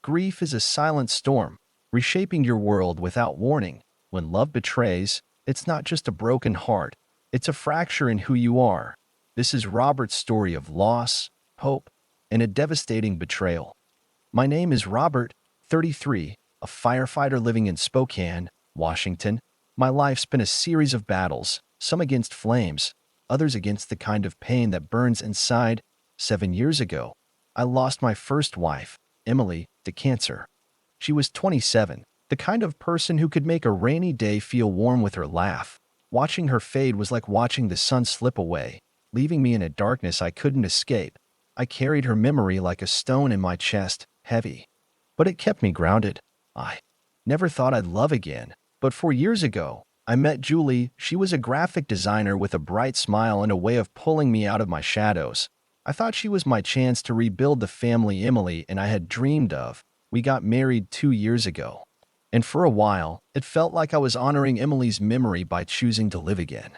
Grief is a silent storm, reshaping your world without warning. When love betrays, it's not just a broken heart, it's a fracture in who you are. This is Robert's story of loss, hope, and a devastating betrayal. My name is Robert, 33, a firefighter living in Spokane, Washington. My life's been a series of battles, some against flames, others against the kind of pain that burns inside. 7 years ago, I lost my first wife, Emily, to cancer. She was 27, the kind of person who could make a rainy day feel warm with her laugh. Watching her fade was like watching the sun slip away, leaving me in a darkness I couldn't escape. I carried her memory like a stone in my chest, heavy. But it kept me grounded. I never thought I'd love again. But 4 years ago, I met Julie. She was a graphic designer with a bright smile and a way of pulling me out of my shadows. I thought she was my chance to rebuild the family Emily and I had dreamed of. We got married 2 years ago. And for a while, it felt like I was honoring Emily's memory by choosing to live again.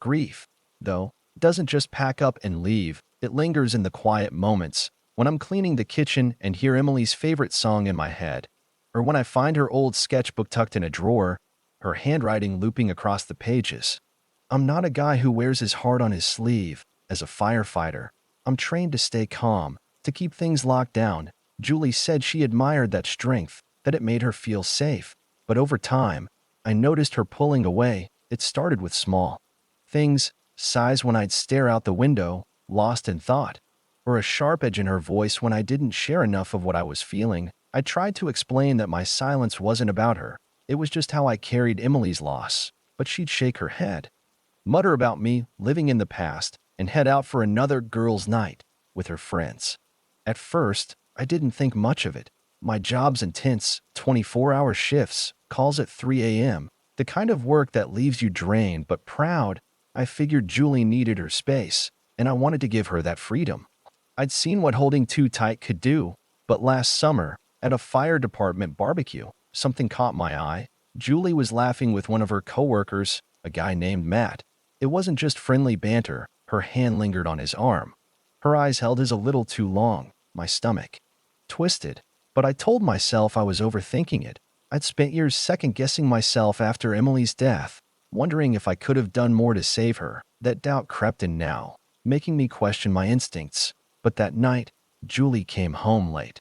Grief, though, doesn't just pack up and leave. It lingers in the quiet moments, when I'm cleaning the kitchen and hear Emily's favorite song in my head, or when I find her old sketchbook tucked in a drawer, her handwriting looping across the pages. I'm not a guy who wears his heart on his sleeve. As a firefighter, I'm trained to stay calm, to keep things locked down. Julie said she admired that strength, that it made her feel safe. But over time, I noticed her pulling away. It started with small things, sighs when I'd stare out the window, lost in thought, or a sharp edge in her voice when I didn't share enough of what I was feeling. I tried to explain that my silence wasn't about her. It was just how I carried Emily's loss. But she'd shake her head, mutter about me living in the past, and head out for another girls' night with her friends. At first, I didn't think much of it. My job's intense, 24-hour shifts, calls at 3 a.m., the kind of work that leaves you drained but proud. I figured Julie needed her space, and I wanted to give her that freedom. I'd seen what holding too tight could do, but last summer, at a fire department barbecue, something caught my eye. Julie was laughing with one of her coworkers, a guy named Matt. It wasn't just friendly banter. Her hand lingered on his arm. Her eyes held his a little too long. My stomach twisted, but I told myself I was overthinking it. I'd spent years second-guessing myself after Emily's death, wondering if I could have done more to save her. That doubt crept in now, making me question my instincts. But that night, Julie came home late,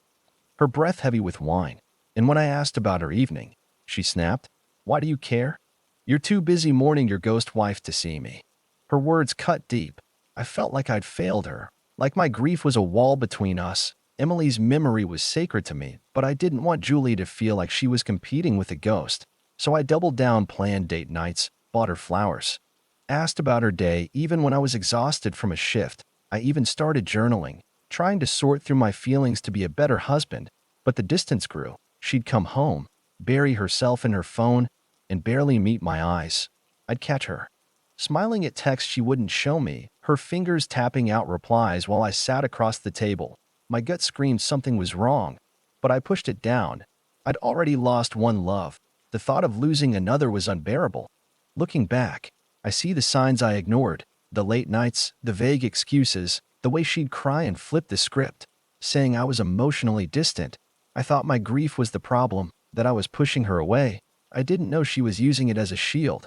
her breath heavy with wine, and when I asked about her evening, she snapped, "Why do you care? You're too busy mourning your ghost wife to see me." Her words cut deep. I felt like I'd failed her, like my grief was a wall between us. Emily's memory was sacred to me, but I didn't want Julie to feel like she was competing with a ghost. So I doubled down, planned date nights, bought her flowers, asked about her day even when I was exhausted from a shift. I even started journaling, trying to sort through my feelings to be a better husband. But the distance grew. She'd come home, bury herself in her phone, and barely meet my eyes. I'd catch her smiling at texts she wouldn't show me, her fingers tapping out replies while I sat across the table. My gut screamed something was wrong, but I pushed it down. I'd already lost one love. The thought of losing another was unbearable. Looking back, I see the signs I ignored, the late nights, the vague excuses, the way she'd cry and flip the script, saying I was emotionally distant. I thought my grief was the problem, that I was pushing her away. I didn't know she was using it as a shield,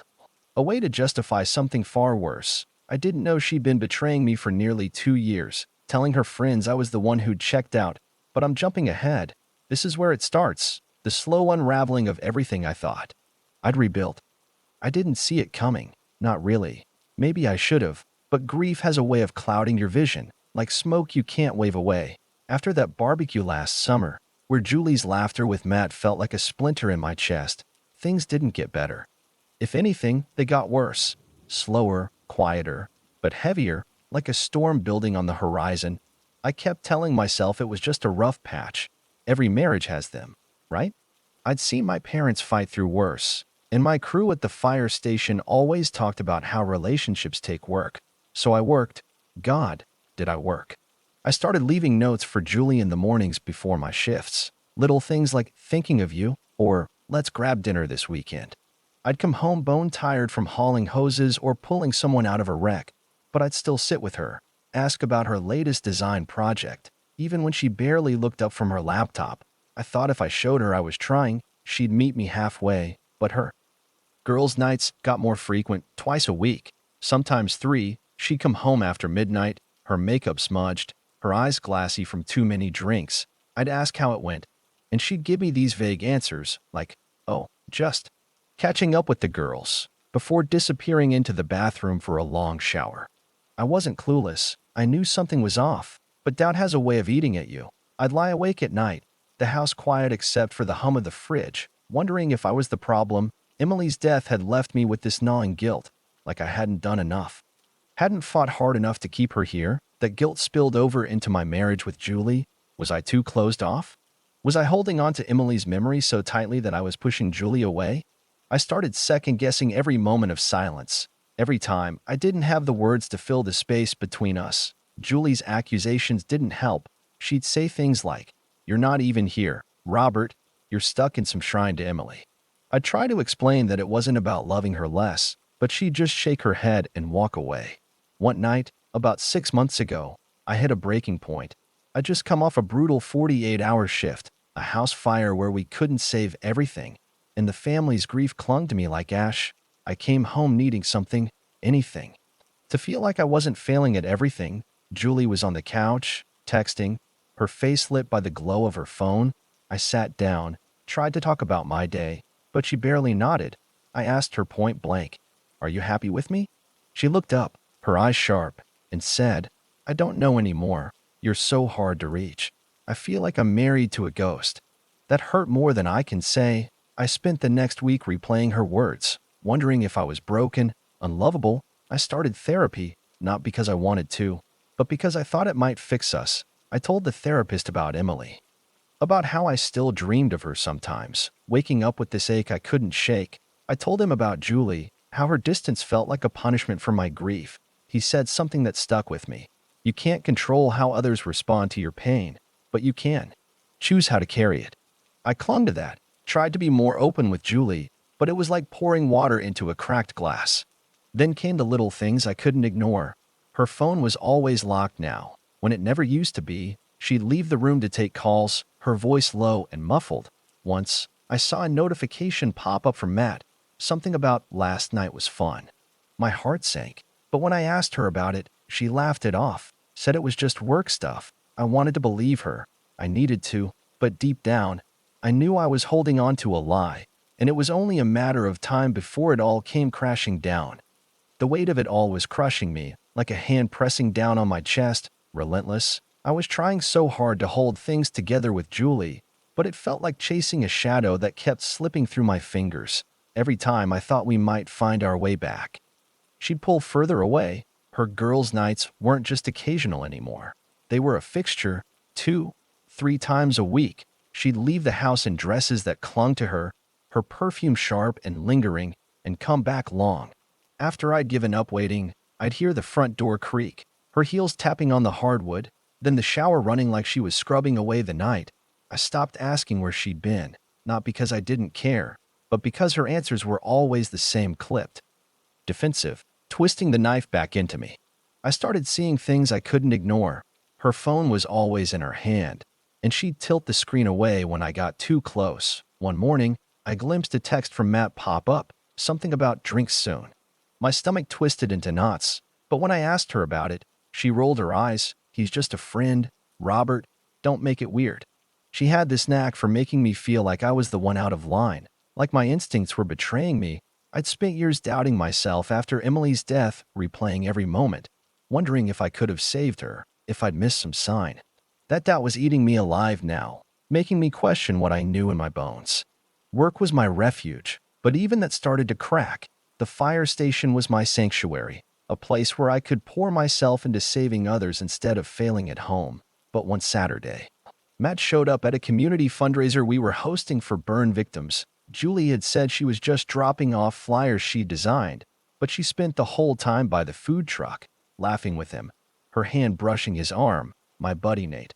a way to justify something far worse. I didn't know she'd been betraying me for nearly 2 years, telling her friends I was the one who'd checked out. But I'm jumping ahead. This is where it starts, the slow unraveling of everything I thought I'd rebuilt. I didn't see it coming, not really. Maybe I should have, but grief has a way of clouding your vision, like smoke you can't wave away. After that barbecue last summer, where Julie's laughter with Matt felt like a splinter in my chest, things didn't get better. If anything, they got worse. Slower, quieter, but heavier, like a storm building on the horizon. I kept telling myself it was just a rough patch. Every marriage has them, right? I'd seen my parents fight through worse, and my crew at the fire station always talked about how relationships take work. So I worked. God, did I work. I started leaving notes for Julie in the mornings before my shifts. Little things like thinking of you, or let's grab dinner this weekend. I'd come home bone-tired from hauling hoses or pulling someone out of a wreck, but I'd still sit with her, ask about her latest design project. Even when she barely looked up from her laptop, I thought if I showed her I was trying, she'd meet me halfway, but her girls' nights got more frequent, twice a week, sometimes three. She'd come home after midnight, her makeup smudged, her eyes glassy from too many drinks. I'd ask how it went, and she'd give me these vague answers, like, oh, just catching up with the girls, before disappearing into the bathroom for a long shower. I wasn't clueless. I knew something was off, but doubt has a way of eating at you. I'd lie awake at night, the house quiet except for the hum of the fridge, wondering if I was the problem. Emily's death had left me with this gnawing guilt, like I hadn't done enough. Hadn't fought hard enough to keep her here. That guilt spilled over into my marriage with Julie. Was I too closed off? Was I holding on to Emily's memory so tightly that I was pushing Julie away? I started second-guessing every moment of silence. Every time, I didn't have the words to fill the space between us. Julie's accusations didn't help. She'd say things like, "You're not even here, Robert. You're stuck in some shrine to Emily." I'd try to explain that it wasn't about loving her less, but she'd just shake her head and walk away. One night, about 6 months ago, I hit a breaking point. I'd just come off a brutal 48-hour shift, a house fire where we couldn't save everything, and the family's grief clung to me like ash. I came home needing something, anything. To feel like I wasn't failing at everything. Julie was on the couch, texting, her face lit by the glow of her phone. I sat down, tried to talk about my day, but she barely nodded. I asked her point blank, "Are you happy with me?" She looked up, her eyes sharp, and said, "I don't know anymore. You're so hard to reach. I feel like I'm married to a ghost." That hurt more than I can say. I spent the next week replaying her words, wondering if I was broken, unlovable. I started therapy, not because I wanted to, but because I thought it might fix us. I told the therapist about Emily, about how I still dreamed of her sometimes, waking up with this ache I couldn't shake. I told him about Julie, how her distance felt like a punishment for my grief. He said something that stuck with me. You can't control how others respond to your pain, but you can choose how to carry it. I clung to that, tried to be more open with Julie, but it was like pouring water into a cracked glass. Then came the little things I couldn't ignore. Her phone was always locked now, when it never used to be. She'd leave the room to take calls, her voice low and muffled. Once, I saw a notification pop up from Matt, something about last night was fun. My heart sank, but when I asked her about it, she laughed it off, said it was just work stuff. I wanted to believe her. I needed to, but deep down, I knew I was holding on to a lie, and it was only a matter of time before it all came crashing down. The weight of it all was crushing me, like a hand pressing down on my chest, relentless. I was trying so hard to hold things together with Julie, but it felt like chasing a shadow that kept slipping through my fingers. Every time I thought we might find our way back, she'd pull further away. Her girls' nights weren't just occasional anymore. They were a fixture, 2, 3 times a week. She'd leave the house in dresses that clung to her, her perfume sharp and lingering, and come back long. After I'd given up waiting, I'd hear the front door creak, her heels tapping on the hardwood, then the shower running like she was scrubbing away the night. I stopped asking where she'd been, not because I didn't care, but because her answers were always the same, clipped, defensive, twisting the knife back into me. I started seeing things I couldn't ignore. Her phone was always in her hand, and she'd tilt the screen away when I got too close. One morning, I glimpsed a text from Matt pop up, something about drinks soon. My stomach twisted into knots, but when I asked her about it, she rolled her eyes. "He's just a friend, Robert. Don't make it weird." She had this knack for making me feel like I was the one out of line, like my instincts were betraying me. I'd spent years doubting myself after Emily's death, replaying every moment, wondering if I could have saved her, if I'd missed some sign. That doubt was eating me alive now, making me question what I knew in my bones. Work was my refuge, but even that started to crack. The fire station was my sanctuary, a place where I could pour myself into saving others instead of failing at home. But one Saturday, Matt showed up at a community fundraiser we were hosting for burn victims. Julie had said she was just dropping off flyers she designed, but she spent the whole time by the food truck, laughing with him, her hand brushing his arm. My buddy Nate,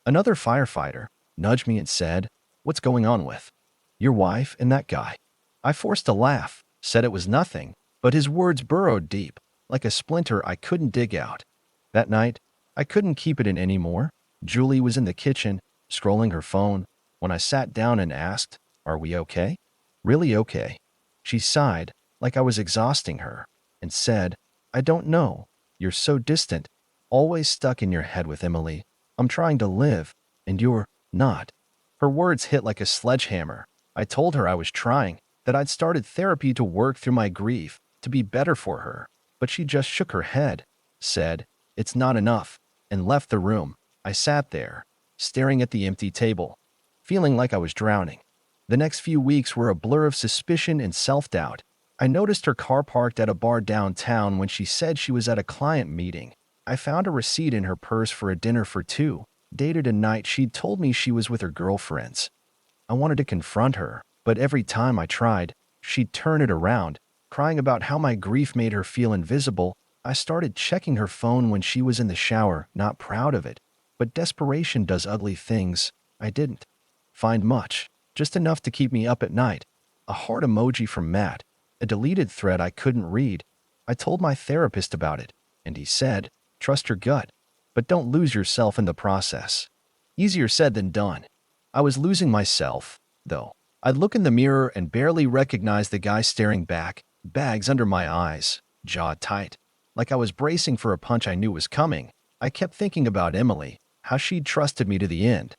another firefighter, nudged me and said, "What's going on with your wife and that guy?" I forced a laugh, said it was nothing, but his words burrowed deep, like a splinter I couldn't dig out. That night, I couldn't keep it in anymore. Julie was in the kitchen, scrolling her phone. When I sat down and asked, "Are we okay?" "Really okay." She sighed, like I was exhausting her, and said, "I don't know. You're so distant, always stuck in your head with Emily. I'm trying to live, and you're not." Her words hit like a sledgehammer. I told her I was trying, that I'd started therapy to work through my grief, to be better for her. But she just shook her head, said, "It's not enough," and left the room. I sat there, staring at the empty table, feeling like I was drowning. The next few weeks were a blur of suspicion and self-doubt. I noticed her car parked at a bar downtown when she said she was at a client meeting. I found a receipt in her purse for a dinner for two, dated a night she'd told me she was with her girlfriends. I wanted to confront her, but every time I tried, she'd turn it around, crying about how my grief made her feel invisible. I started checking her phone when she was in the shower, not proud of it. But desperation does ugly things. I didn't find much, just enough to keep me up at night. A heart emoji from Matt, a deleted thread I couldn't read. I told my therapist about it, and he said, "Trust your gut, but don't lose yourself in the process." Easier said than done. I was losing myself, though. I'd look in the mirror and barely recognize the guy staring back, bags under my eyes, jaw tight, like I was bracing for a punch I knew was coming. I kept thinking about Emily, how she'd trusted me to the end,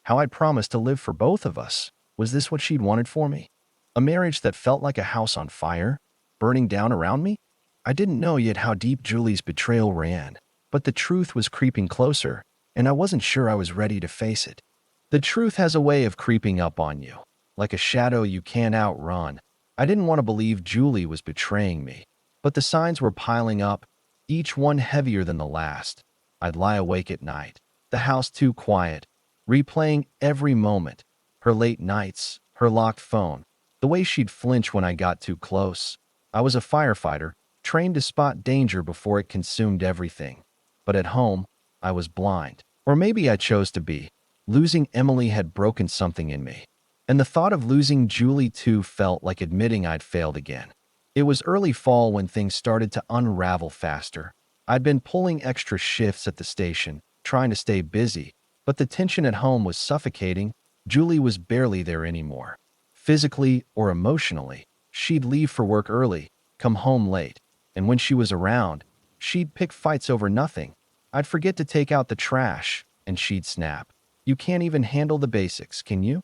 how I'd promised to live for both of us. Was this what she'd wanted for me? A marriage that felt like a house on fire, burning down around me? I didn't know yet how deep Julie's betrayal ran, but the truth was creeping closer, and I wasn't sure I was ready to face it. The truth has a way of creeping up on you, like a shadow you can't outrun. I didn't want to believe Julie was betraying me, but the signs were piling up, each one heavier than the last. I'd lie awake at night, the house too quiet, replaying every moment, her late nights, her locked phone, the way she'd flinch when I got too close. I was a firefighter, trained to spot danger before it consumed everything. But at home, I was blind. Or maybe I chose to be. Losing Emily had broken something in me, and the thought of losing Julie too felt like admitting I'd failed again. It was early fall when things started to unravel faster. I'd been pulling extra shifts at the station, trying to stay busy, but the tension at home was suffocating. Julie was barely there anymore. Physically or emotionally, she'd leave for work early, come home late, and when she was around, she'd pick fights over nothing. I'd forget to take out the trash, and she'd snap. "You can't even handle the basics, can you?"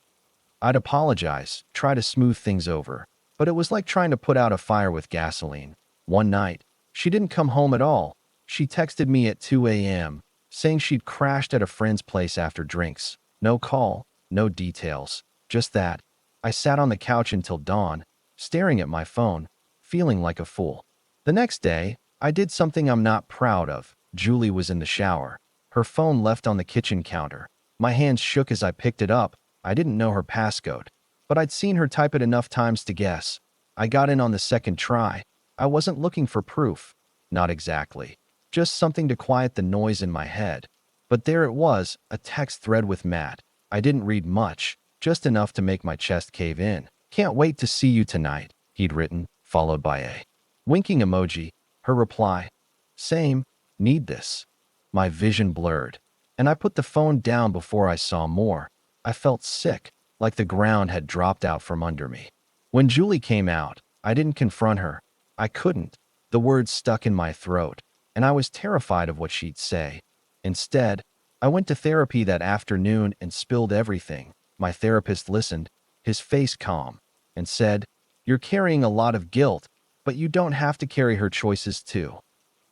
I'd apologize, try to smooth things over, but it was like trying to put out a fire with gasoline. One night, she didn't come home at all. She texted me at 2 a.m., saying she'd crashed at a friend's place after drinks. No call, no details, just that. I sat on the couch until dawn, staring at my phone, feeling like a fool. The next day, I did something I'm not proud of. Julie was in the shower, her phone left on the kitchen counter. My hands shook as I picked it up. I didn't know her passcode, but I'd seen her type it enough times to guess. I got in on the second try. I wasn't looking for proof. Not exactly. Just something to quiet the noise in my head. But there it was, a text thread with Matt. I didn't read much, just enough to make my chest cave in. "Can't wait to see you tonight," he'd written, followed by a winking emoji. Her reply, "Same, need this." My vision blurred, and I put the phone down before I saw more. I felt sick, like the ground had dropped out from under me. When Julie came out, I didn't confront her. I couldn't. The words stuck in my throat, and I was terrified of what she'd say. Instead, I went to therapy that afternoon and spilled everything. My therapist listened, his face calm, and said, "You're carrying a lot of guilt, but you don't have to carry her choices too."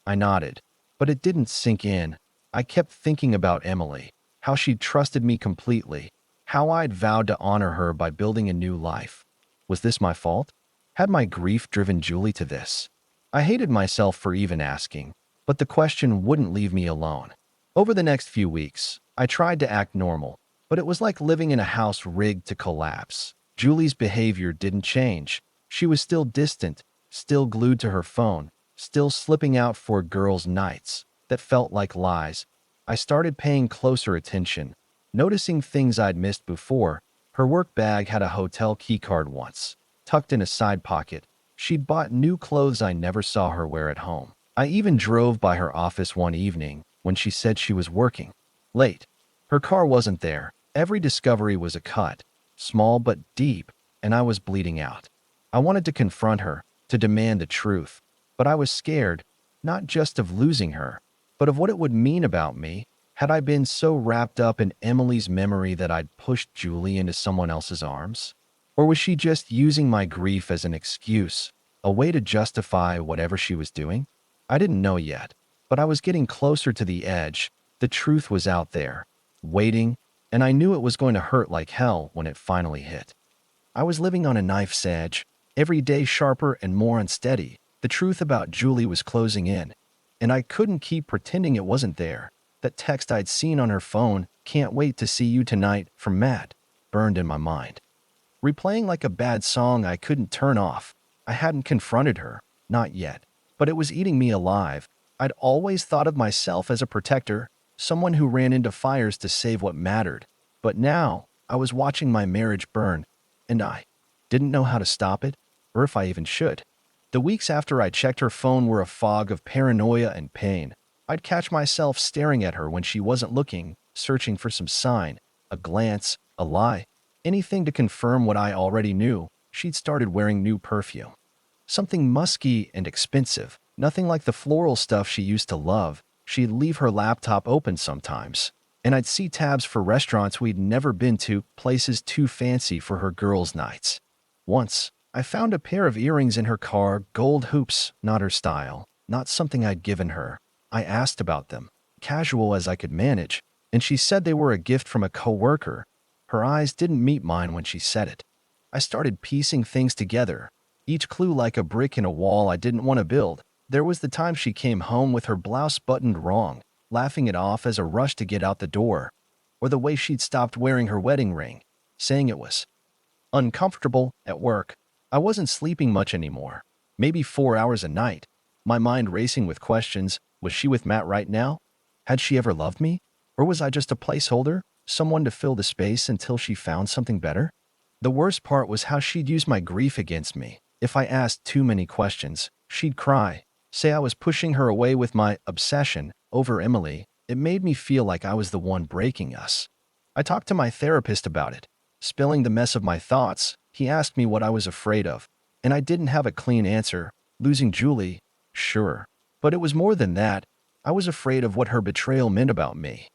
I nodded, but it didn't sink in. I kept thinking about Emily, how she'd trusted me completely, how I'd vowed to honor her by building a new life. Was this my fault? Had my grief driven Julie to this? I hated myself for even asking, but the question wouldn't leave me alone. Over the next few weeks, I tried to act normal, but it was like living in a house rigged to collapse. Julie's behavior didn't change. She was still distant, still glued to her phone, still slipping out for girls' nights that felt like lies. I started paying closer attention, noticing things I'd missed before. Her work bag had a hotel keycard once, tucked in a side pocket. She'd bought new clothes I never saw her wear at home. I even drove by her office one evening when she said she was working late. Her car wasn't there, Every discovery was a cut, small but deep, and I was bleeding out. I wanted to confront her, to demand the truth, but I was scared, not just of losing her, but of what it would mean about me. Had I been so wrapped up in Emily's memory that I'd pushed Julie into someone else's arms? Or was she just using my grief as an excuse, a way to justify whatever she was doing? I didn't know yet, but I was getting closer to the edge. The truth was out there, waiting, and I knew it was going to hurt like hell when it finally hit. I was living on a knife's edge, every day sharper and more unsteady. The truth about Julie was closing in, and I couldn't keep pretending it wasn't there. That text I'd seen on her phone, "Can't wait to see you tonight," from Matt, burned in my mind, replaying like a bad song I couldn't turn off. I hadn't confronted her, not yet, but it was eating me alive. I'd always thought of myself as a protector, someone who ran into fires to save what mattered. But now, I was watching my marriage burn, and I didn't know how to stop it, or if I even should. The weeks after I checked her phone were a fog of paranoia and pain. I'd catch myself staring at her when she wasn't looking, searching for some sign, a glance, a lie, anything to confirm what I already knew. She'd started wearing new perfume. Something musky and expensive, nothing like the floral stuff she used to love. She'd leave her laptop open sometimes, and I'd see tabs for restaurants we'd never been to, places too fancy for her girls' nights. Once, I found a pair of earrings in her car, gold hoops, not her style, not something I'd given her. I asked about them, casual as I could manage, and she said they were a gift from a coworker. Her eyes didn't meet mine when she said it. I started piecing things together, each clue like a brick in a wall I didn't want to build. There was the time she came home with her blouse buttoned wrong, laughing it off as a rush to get out the door, or the way she'd stopped wearing her wedding ring, saying it was uncomfortable at work. I wasn't sleeping much anymore, maybe 4 hours a night, my mind racing with questions. Was she with Matt right now? Had she ever loved me? Or was I just a placeholder, someone to fill the space until she found something better? The worst part was how she'd use my grief against me. If I asked too many questions, she'd cry, say I was pushing her away with my obsession over Emily. It made me feel like I was the one breaking us. I talked to my therapist about it, spilling the mess of my thoughts. He asked me what I was afraid of, and I didn't have a clean answer. Losing Julie? Sure. But it was more than that. I was afraid of what her betrayal meant about me.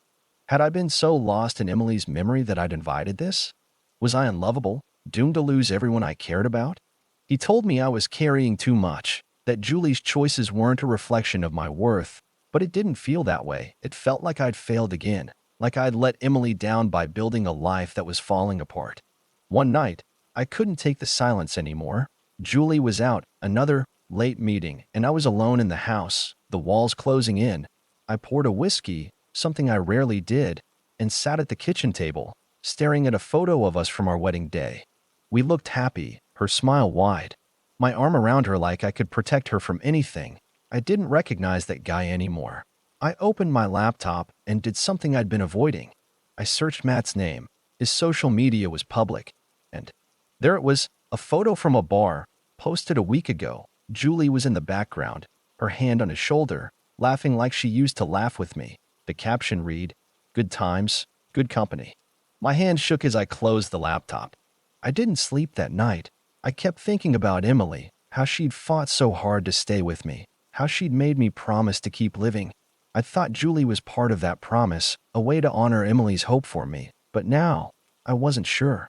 Had I been so lost in Emily's memory that I'd invited this? Was I unlovable, doomed to lose everyone I cared about? He told me I was carrying too much, that Julie's choices weren't a reflection of my worth, but it didn't feel that way. It felt like I'd failed again, like I'd let Emily down by building a life that was falling apart. One night, I couldn't take the silence anymore. Julie was out, another late meeting, and I was alone in the house, the walls closing in. I poured a whiskey, something I rarely did, and sat at the kitchen table, staring at a photo of us from our wedding day. We looked happy, her smile wide, my arm around her like I could protect her from anything. I didn't recognize that guy anymore. I opened my laptop and did something I'd been avoiding. I searched Matt's name. His social media was public, and there it was, a photo from a bar, posted a week ago. Julie was in the background, her hand on his shoulder, laughing like she used to laugh with me. The caption read, "Good times, good company." My hand shook as I closed the laptop. I didn't sleep that night. I kept thinking about Emily, how she'd fought so hard to stay with me, how she'd made me promise to keep living. I thought Julie was part of that promise, a way to honor Emily's hope for me, but now I wasn't sure.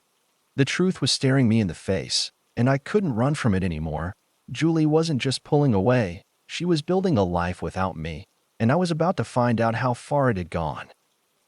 The truth was staring me in the face, and I couldn't run from it anymore. Julie wasn't just pulling away, she was building a life without me, and I was about to find out how far it had gone.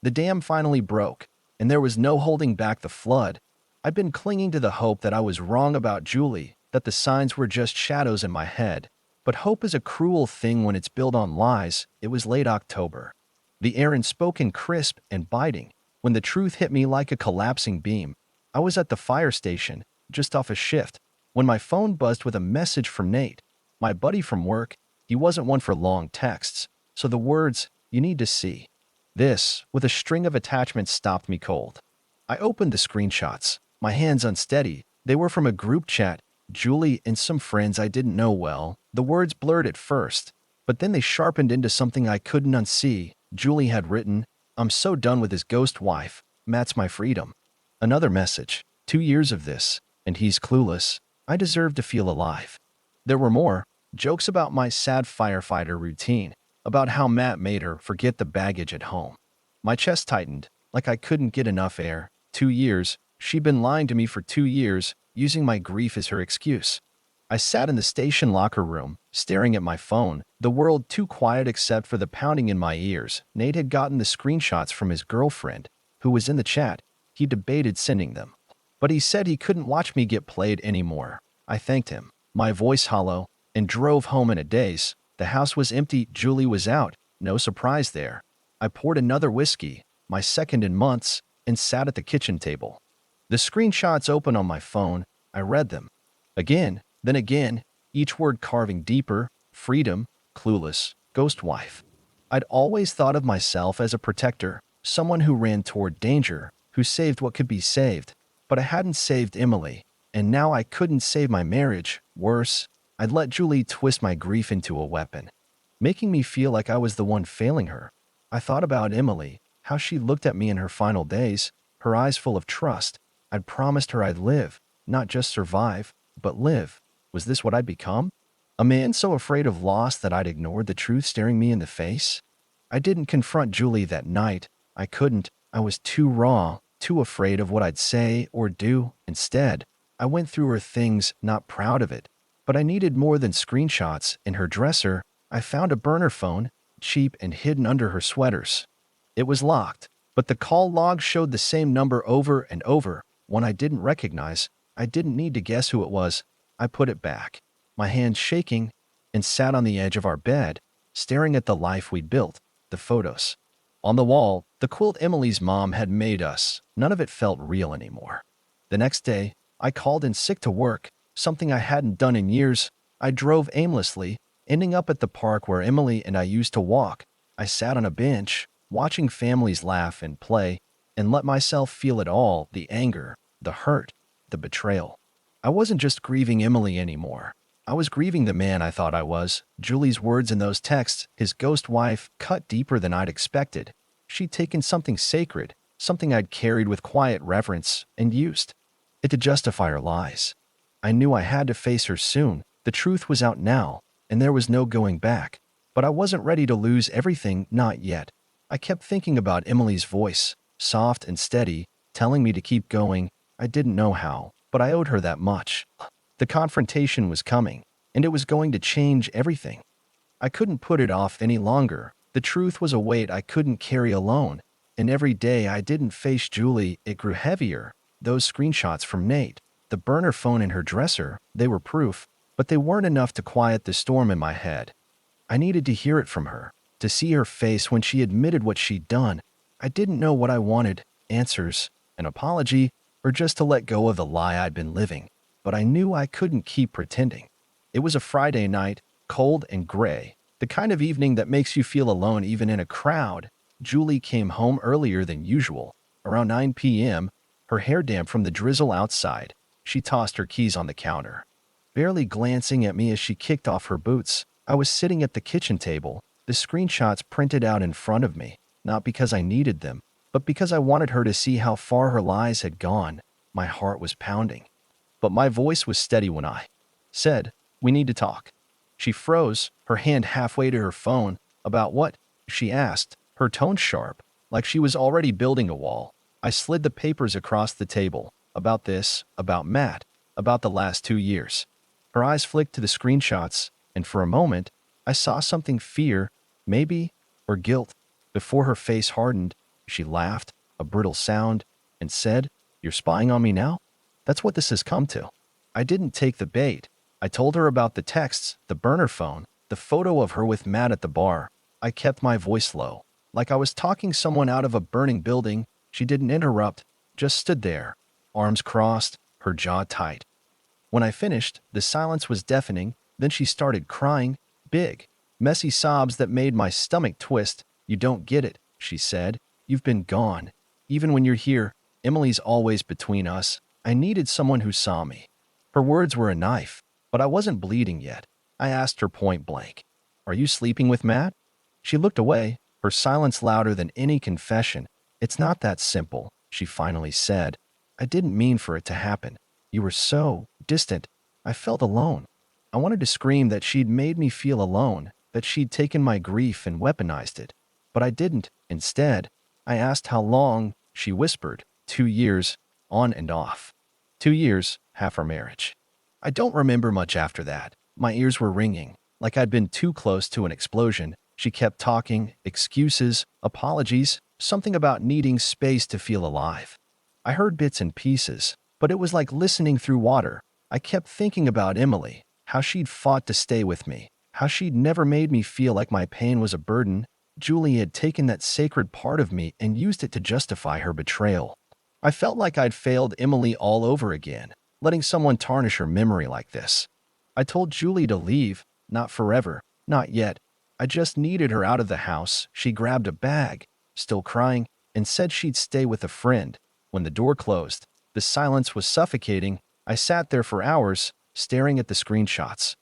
The dam finally broke, and there was no holding back the flood. I'd been clinging to the hope that I was wrong about Julie, that the signs were just shadows in my head. But hope is a cruel thing when it's built on lies. It was late October. The air and spoken crisp and biting, when the truth hit me like a collapsing beam. I was at the fire station, just off a shift, when my phone buzzed with a message from Nate, my buddy from work. He wasn't one for long texts, so the words, "You need to see this," with a string of attachments stopped me cold. I opened the screenshots, my hands unsteady. They were from a group chat, Julie and some friends I didn't know well. The words blurred at first, but then they sharpened into something I couldn't unsee. Julie had written, "I'm so done with his ghost wife. Matt's my freedom. Another message. 2 years of this, and he's clueless. I deserve to feel alive. There were more jokes about my sad firefighter routine, about how Matt made her forget the baggage at home. My chest tightened, like I couldn't get enough air. 2 years. She'd been lying to me for 2 years, using my grief as her excuse. I sat in the station locker room, staring at my phone, the world too quiet except for the pounding in my ears. Nate had gotten the screenshots from his girlfriend, who was in the chat. He debated sending them, but he said he couldn't watch me get played anymore. I thanked him, my voice hollow, and drove home in a daze. The house was empty, Julie was out, no surprise there. I poured another whiskey, my second in months, and sat at the kitchen table. The screenshots open on my phone. I read them. Again, then again, each word carving deeper: freedom, clueless, ghost wife. I'd always thought of myself as a protector, someone who ran toward danger, who saved what could be saved. But I hadn't saved Emily, and now I couldn't save my marriage. Worse, I'd let Julie twist my grief into a weapon, making me feel like I was the one failing her. I thought about Emily, how she looked at me in her final days, her eyes full of trust. I'd promised her I'd live, not just survive, but live. Was this what I'd become? A man so afraid of loss that I'd ignored the truth staring me in the face? I didn't confront Julie that night. I couldn't. I was too raw, too afraid of what I'd say or do. Instead, I went through her things, not proud of it. But I needed more than screenshots. In her dresser, I found a burner phone, cheap and hidden under her sweaters. It was locked, but the call log showed the same number over and over, one I didn't recognize. I didn't need to guess who it was. I put it back, my hands shaking, and sat on the edge of our bed, staring at the life we'd built, the photos. On the wall, the quilt Emily's mom had made us. None of it felt real anymore. The next day, I called in sick to work, something I hadn't done in years. I drove aimlessly, ending up at the park where Emily and I used to walk. I sat on a bench, watching families laugh and play, and let myself feel it all: the anger, the hurt, the betrayal. I wasn't just grieving Emily anymore. I was grieving the man I thought I was. Julie's words in those texts, his ghost wife, cut deeper than I'd expected. She'd taken something sacred, something I'd carried with quiet reverence, and used it to justify her lies. I knew I had to face her soon. The truth was out now, and there was no going back. But I wasn't ready to lose everything, not yet. I kept thinking about Emily's voice, soft and steady, telling me to keep going. I didn't know how, but I owed her that much. The confrontation was coming, and it was going to change everything. I couldn't put it off any longer. The truth was a weight I couldn't carry alone, and every day I didn't face Julie, it grew heavier. Those screenshots from Nate, the burner phone in her dresser, they were proof, but they weren't enough to quiet the storm in my head. I needed to hear it from her, to see her face when she admitted what she'd done. I didn't know what I wanted: answers, an apology, or just to let go of the lie I'd been living. But I knew I couldn't keep pretending. It was a Friday night, cold and gray, the kind of evening that makes you feel alone even in a crowd. Julie came home earlier than usual, around 9 p.m., her hair damp from the drizzle outside. She tossed her keys on the counter, barely glancing at me as she kicked off her boots. I was sitting at the kitchen table, the screenshots printed out in front of me, not because I needed them, but because I wanted her to see how far her lies had gone. My heart was pounding, but my voice was steady when I said, "We need to talk." She froze, her hand halfway to her phone. "About what?" she asked, her tone sharp, like she was already building a wall. I slid the papers across the table. "About this, about Matt, about the last 2 years." Her eyes flicked to the screenshots, and for a moment, I saw something: fear, maybe, or guilt. Before her face hardened, she laughed, a brittle sound, and said, "You're spying on me now? That's what this has come to." I didn't take the bait. I told her about the texts, the burner phone, the photo of her with Matt at the bar. I kept my voice low, like I was talking someone out of a burning building. She didn't interrupt, just stood there, arms crossed, her jaw tight. When I finished, the silence was deafening. Then she started crying, big, messy sobs that made my stomach twist. "You don't get it," she said. "You've been gone. Even when you're here, Emily's always between us. I needed someone who saw me." Her words were a knife, but I wasn't bleeding yet. I asked her point blank, "Are you sleeping with Matt?" She looked away, her silence louder than any confession. "It's not that simple. she finally said. I didn't mean for it to happen. You were so distant. I felt alone. I wanted to scream that she'd made me feel alone, that she'd taken my grief and weaponized it. But I didn't. Instead, I asked how long. She whispered, 2 years, on and off. 2 years, half our marriage. I don't remember much after that. My ears were ringing, like I'd been too close to an explosion. She kept talking, excuses, apologies, something about needing space to feel alive. I heard bits and pieces, but it was like listening through water. I kept thinking about Emily, how she'd fought to stay with me, how she'd never made me feel like my pain was a burden. Julie had taken that sacred part of me and used it to justify her betrayal. I felt like I'd failed Emily all over again, letting someone tarnish her memory like this. I told Julie to leave, not forever, not yet. I just needed her out of the house. She grabbed a bag, still crying, and said she'd stay with a friend. When the door closed, the silence was suffocating. I sat there for hours, staring at the screenshots.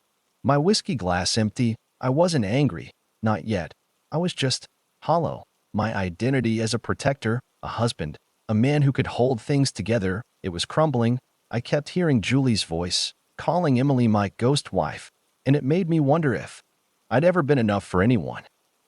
My whiskey glass empty. I wasn't angry, not yet. I was just hollow. My identity as a protector, a husband, a man who could hold things together, it was crumbling. I kept hearing Julie's voice, calling Emily my ghost wife, and it made me wonder if I'd ever been enough for anyone.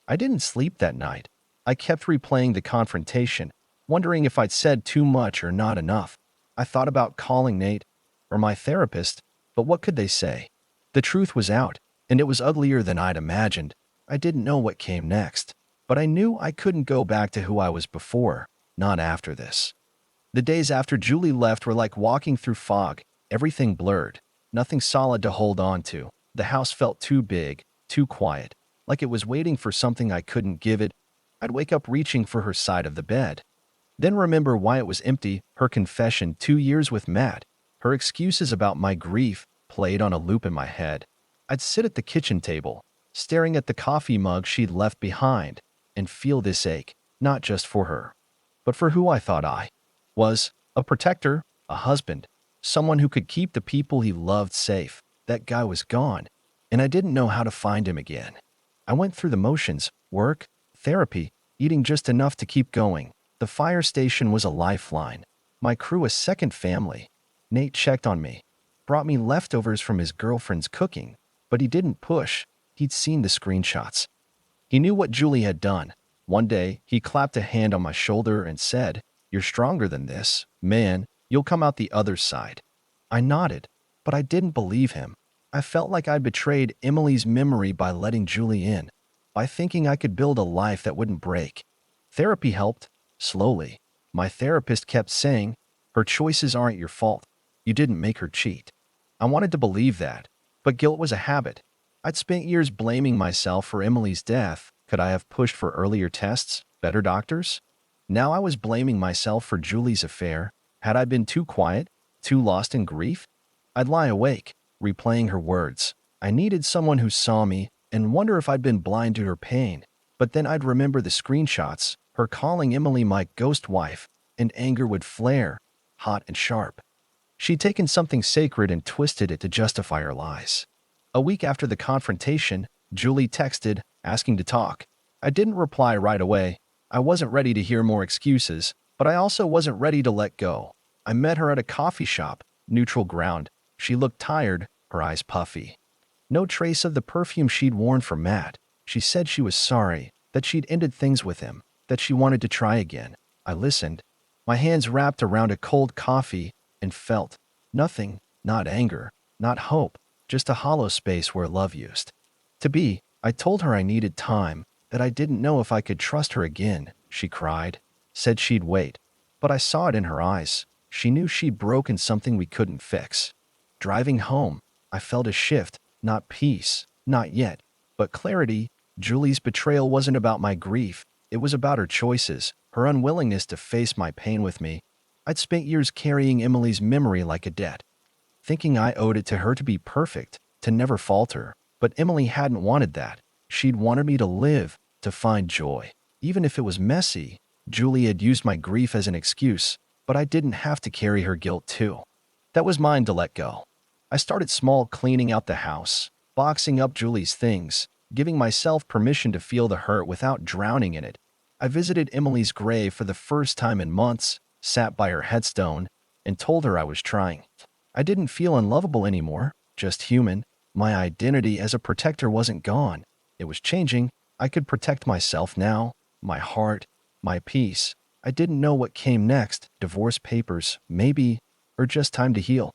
I didn't sleep that night. I kept replaying the confrontation, wondering if I'd said too much or not enough. I thought about calling Nate or my therapist, but what could they say? The truth was out, and it was uglier than I'd imagined. I didn't know what came next, but I knew I couldn't go back to who I was before, not after this. The days after Julie left were like walking through fog, everything blurred, nothing solid to hold on to. The house felt too big, too quiet, like it was waiting for something I couldn't give it. I'd wake up reaching for her side of the bed, then remember why it was empty. Her confession, 2 years with Matt, her excuses about my grief played on a loop in my head. I'd sit at the kitchen table, staring at the coffee mug she'd left behind, and feel this ache, not just for her, but for who I thought I was, a protector, a husband, someone who could keep the people he loved safe. That guy was gone, and I didn't know how to find him again. I went through the motions, work, therapy, eating just enough to keep going. The fire station was a lifeline, my crew a second family. Nate checked on me, brought me leftovers from his girlfriend's cooking, but he didn't push. He'd seen the screenshots. He knew what Julie had done. One day, he clapped a hand on my shoulder and said, "You're stronger than this, man. You'll come out the other side." I nodded, but I didn't believe him. I felt like I'd betrayed Emily's memory by letting Julie in, by thinking I could build a life that wouldn't break. Therapy helped, slowly. My therapist kept saying, "Her choices aren't your fault. You didn't make her cheat." I wanted to believe that, but guilt was a habit. I'd spent years blaming myself for Emily's death. Could I have pushed for earlier tests, better doctors? Now I was blaming myself for Julie's affair. Had I been too quiet, too lost in grief? I'd lie awake, replaying her words. I needed someone who saw me and wonder if I'd been blind to her pain. But then I'd remember the screenshots, her calling Emily my ghost wife, and anger would flare, hot and sharp. She'd taken something sacred and twisted it to justify her lies. A week after the confrontation, Julie texted, asking to talk. I didn't reply right away. I wasn't ready to hear more excuses, but I also wasn't ready to let go. I met her at a coffee shop, neutral ground. She looked tired, her eyes puffy. No trace of the perfume she'd worn for Matt. She said she was sorry, that she'd ended things with him, that she wanted to try again. I listened, my hands wrapped around a cold coffee, and felt nothing, not anger, not hope, just a hollow space where love used to be. I told her I needed time, that I didn't know if I could trust her again. She cried, said she'd wait, but I saw it in her eyes. She knew she'd broken something we couldn't fix. Driving home, I felt a shift, not peace, not yet, but clarity. Julie's betrayal wasn't about my grief. It was about her choices, her unwillingness to face my pain with me. I'd spent years carrying Emily's memory like a debt, thinking I owed it to her to be perfect, to never falter. But Emily hadn't wanted that. She'd wanted me to live, to find joy. Even if it was messy, Julie had used my grief as an excuse, but I didn't have to carry her guilt too. That was mine to let go. I started small, cleaning out the house, boxing up Julie's things, giving myself permission to feel the hurt without drowning in it. I visited Emily's grave for the first time in months, sat by her headstone, and told her I was trying. I didn't feel unlovable anymore, just human. My identity as a protector wasn't gone. It was changing. I could protect myself now, my heart, my peace. I didn't know what came next, divorce papers, maybe, or just time to heal.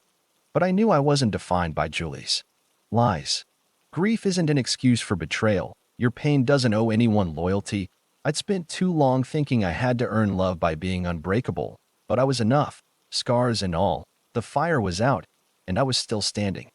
But I knew I wasn't defined by Julie's lies. Grief isn't an excuse for betrayal. Your pain doesn't owe anyone loyalty. I'd spent too long thinking I had to earn love by being unbreakable, but I was enough, scars and all. The fire was out, and I was still standing.